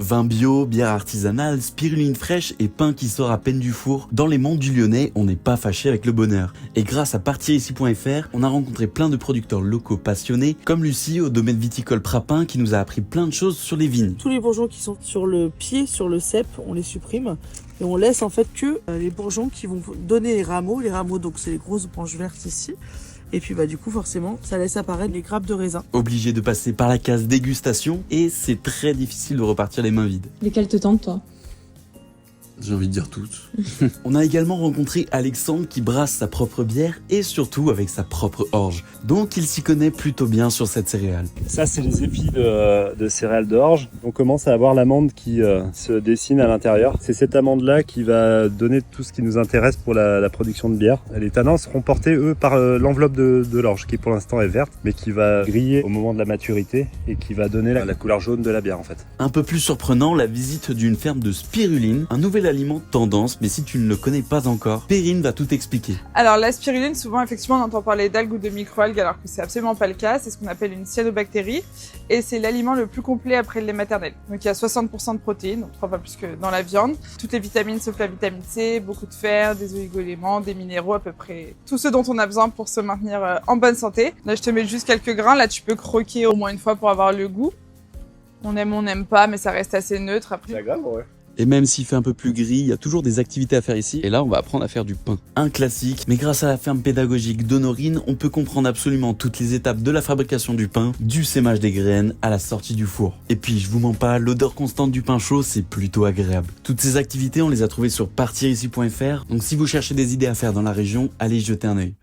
Vin bio, bière artisanale, spiruline fraîche et pain qui sort à peine du four, dans les monts du Lyonnais, on n'est pas fâché avec le bonheur. Et grâce à partirici.fr, on a rencontré plein de producteurs locaux passionnés, comme Lucie au domaine viticole Prapin qui nous a appris plein de choses sur les vignes. Tous les bourgeons qui sont sur le pied, sur le cep, on les supprime et on laisse en fait que les bourgeons qui vont donner les rameaux. Les rameaux, donc c'est les grosses branches vertes ici. Et puis du coup forcément ça laisse apparaître les grappes de raisin. Obligé de passer par la case dégustation et c'est très difficile de repartir les mains vides. Lesquelles te tentent, toi? J'ai envie de dire toutes. On a également rencontré Alexandre qui brasse sa propre bière et surtout avec sa propre orge. Donc il s'y connaît plutôt bien sur cette céréale. Ça, c'est les épis de céréales d'orge. On commence à avoir l'amande qui se dessine à l'intérieur. C'est cette amande-là qui va donner tout ce qui nous intéresse pour la production de bière. Les tanins seront portés, eux, par l'enveloppe de l'orge, qui pour l'instant est verte, mais qui va griller au moment de la maturité et qui va donner la couleur jaune de la bière, en fait. Un peu plus surprenant, la visite d'une ferme de spiruline, un nouvel aliment tendance, mais si tu ne le connais pas encore, Perrine va tout expliquer. Alors la spiruline, souvent effectivement on entend parler d'algues ou de microalgues alors que c'est absolument pas le cas, c'est ce qu'on appelle une cyanobactérie et c'est l'aliment le plus complet après le lait maternel. Donc il y a 60% de protéines, donc 3 fois plus que dans la viande, toutes les vitamines sauf la vitamine C, beaucoup de fer, des oligo-éléments, des minéraux, à peu près tout ce dont on a besoin pour se maintenir en bonne santé. Là je te mets juste quelques grains, là tu peux croquer au moins une fois pour avoir le goût. On n'aime pas, mais ça reste assez neutre après. C'est agréable, ouais. Et même s'il fait un peu plus gris, il y a toujours des activités à faire ici. Et là, on va apprendre à faire du pain. Un classique, mais grâce à la ferme pédagogique d'Honorine, on peut comprendre absolument toutes les étapes de la fabrication du pain, du sémage des graines à la sortie du four. Et puis, je vous mens pas, l'odeur constante du pain chaud, c'est plutôt agréable. Toutes ces activités, on les a trouvées sur partirici.fr. Donc si vous cherchez des idées à faire dans la région, allez y jeter un œil.